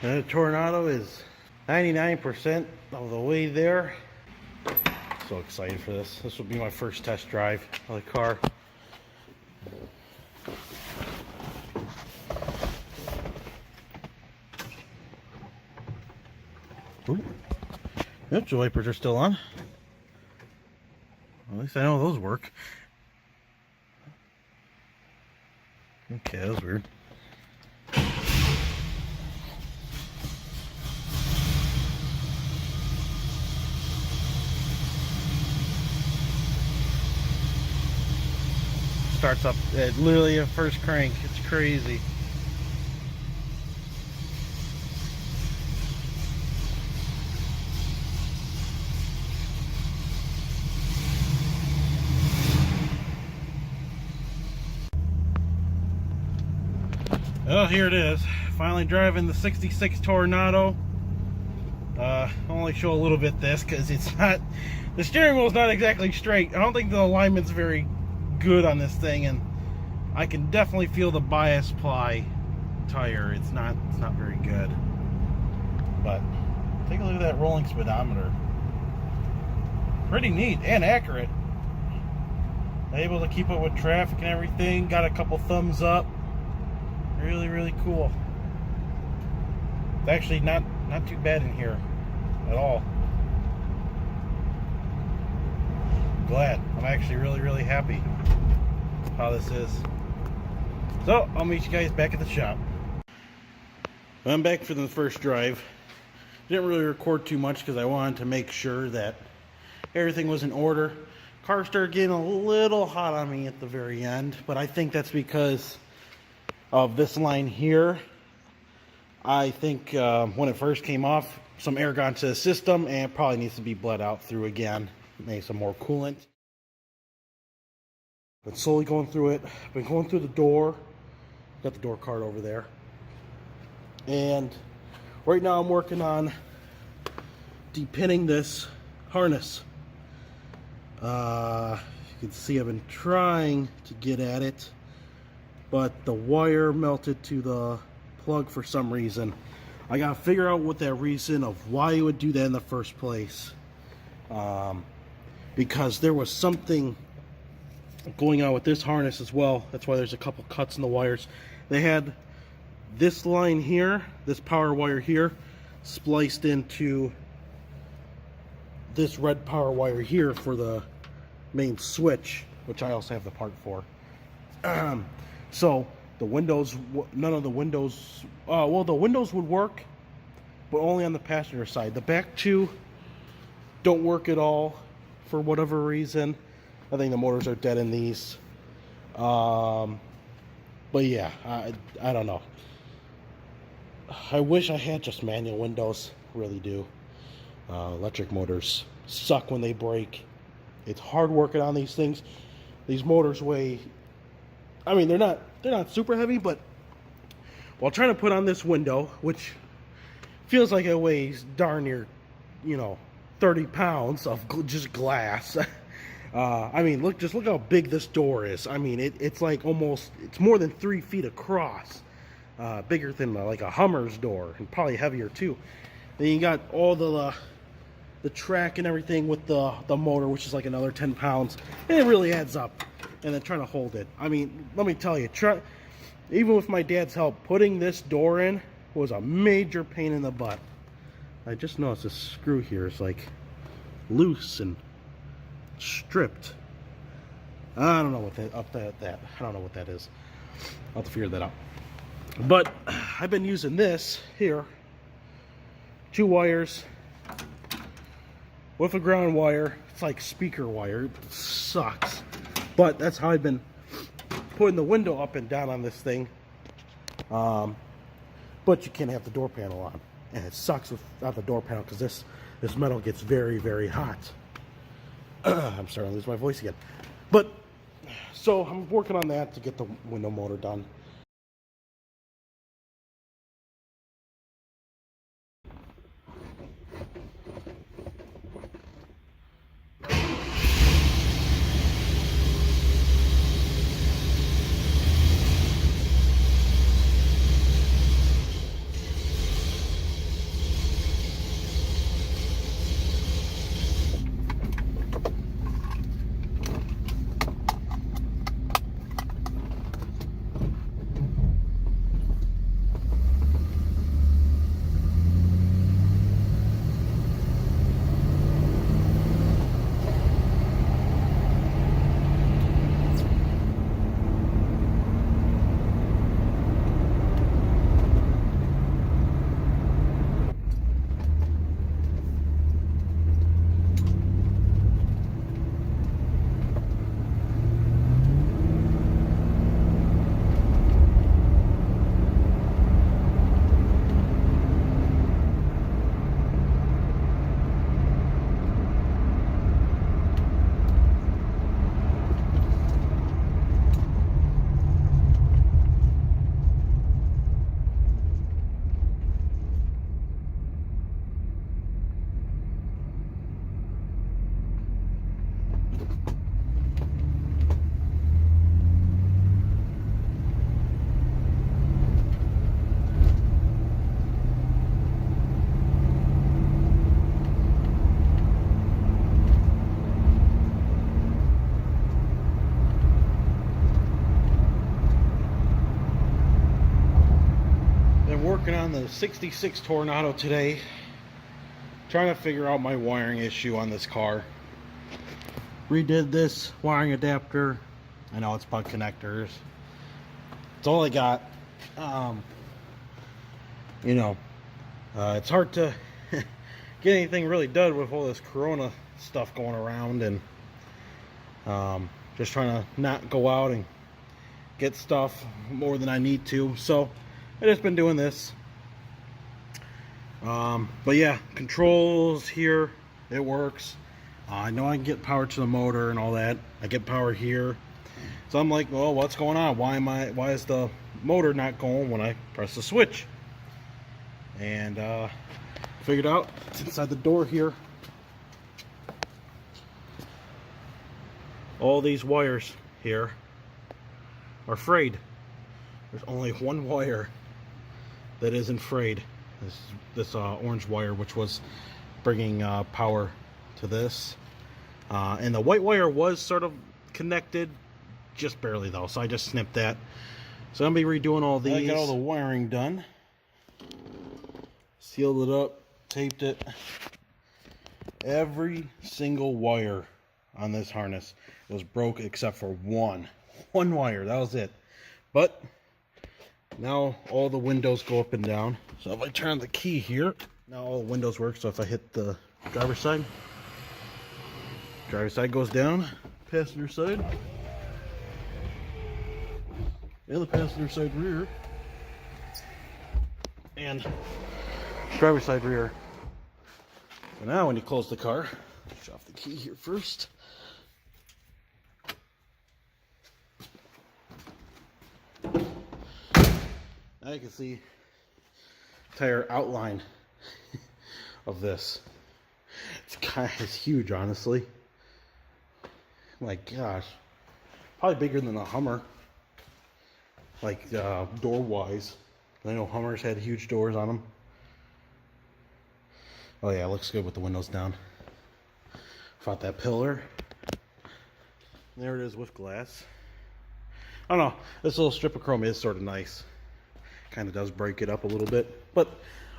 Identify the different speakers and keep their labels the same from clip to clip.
Speaker 1: The Toronado is 99% of the way there. So excited for this. This will be my first test drive of the car. Ooh. Yep, the wipers are still on. At least I know those work. Okay, that was weird. Starts up at literally a first crank. It's crazy. Well, here it is. Finally driving the 66 Toronado. I'll only show a little bit this because it's not, the steering wheel is not exactly straight. I don't think the alignment's very good on this thing, and I can definitely feel the bias ply tire. It's not very good. But take a look at that rolling speedometer. Pretty neat and accurate. Able to keep up with traffic and everything. Got a couple thumbs up. Really cool. It's actually not too bad in here at all. Glad. I'm actually really happy how this is. So I'll meet you guys back at the shop. I'm back for the first drive. Didn't really record too much because I wanted to make sure that everything was in order. Car started getting a little hot on me at the very end, but I think that's because of this line here. I think when it first came off, some air got into the system and it probably needs to be bled out through again. Maybe some more coolant. But slowly going through it. Been going through the door. Got the door card over there. And right now I'm working on depinning this harness. You can see I've been trying to get at it, but the wire melted to the plug for some reason. I gotta figure out what that reason of why you would do that in the first place. Because there was something going on with this harness as well. That's why there's a couple cuts in the wires. They had this line here, this power wire here, spliced into this red power wire here for the main switch, which I also have the part for. So the windows, none of the windows, well, the windows would work, but only on the passenger side. The back two don't work at all for whatever reason. I think the motors are dead in these. But yeah, I don't know. I wish I had just manual windows, really do. Electric motors suck when they break. It's hard working on these things. These motors weigh, I mean, they're not super heavy, but while trying to put on this window, which feels like it weighs darn near, 30 pounds of just glass. I mean, look how big this door is. I mean, it's like it's more than 3 feet across. Bigger than like a Hummer's door, and probably heavier too. Then you got all the track and everything with the motor, which is like another 10 pounds. And it really adds up. And then trying to hold it. I mean, let me tell you, even with my dad's help, putting this door in was a major pain in the butt. I just noticed this screw here is like loose and stripped. I don't know what that I don't know what that is. I'll have to figure that out. But I've been using this here, 2 wires with a ground wire. It's like speaker wire. It sucks. But that's how I've been putting the window up and down on this thing. But you can't have the door panel on. And it sucks without the door panel because this metal gets very hot. I'm starting to lose my voice again. But, so I'm working on that to get the window motor done. on the 66 Toronado today, trying to figure out my wiring issue on this car. Redid this wiring adapter. I know it's plug connectors. It's all I got. It's hard to get anything really done with all this corona stuff going around, and just trying to not go out and get stuff more than I need to. So I just been doing this. But yeah, controls here, it works. I know I can get power to the motor and all that. I get power here. So I'm like, well, what's going on? Why is the motor not going when I press the switch? And figured out it's inside the door here. All these wires here are frayed. There's only one wire that isn't frayed. This orange wire, which was bringing power to this. And the white wire was sort of connected, just barely though, so I just snipped that. So I'm gonna be redoing all these. I got all the wiring done. Sealed it up, taped it. Every single wire on this harness was broke except for one wire. That was it. But now all the windows go up and down. So if I turn the key here, now all the windows work. So if I hit the driver's side goes down, passenger side, and the passenger side rear, and driver's side rear. So now when you close the car, shut off the key here first. Now you can see entire outline of this. It's huge, honestly. My gosh, probably bigger than a Hummer, like door wise. I know Hummers had huge doors on them. Oh yeah, it looks good with the windows down. Fought that pillar. There it is with glass. I don't know, this little strip of chrome is sort of nice. Kind of does break it up a little bit, but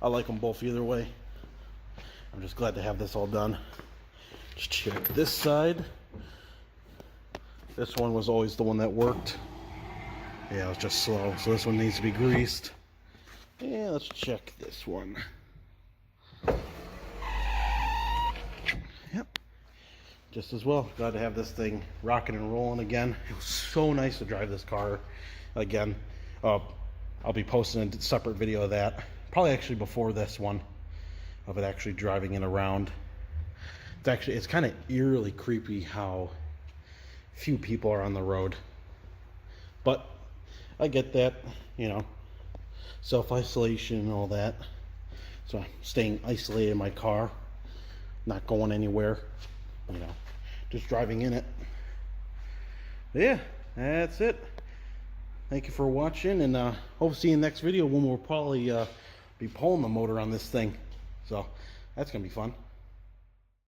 Speaker 1: I like them both either way. I'm just glad to have this all done. Just check this side. This one was always the one that worked. Yeah, it was just slow, so this one needs to be greased. Yeah, let's check this one. Yep, just as well. Glad to have this thing rocking and rolling again. It was so nice to drive this car again. I'll be posting a separate video of that, probably actually before this one, of it actually driving it around. It's kind of eerily creepy how few people are on the road, but I get that, you know, self-isolation and all that. So I'm staying isolated in my car, not going anywhere, you know, just driving in it. But yeah, that's it. Thank you for watching, and hope to see you in the next video when we'll probably be pulling the motor on this thing. So that's gonna be fun.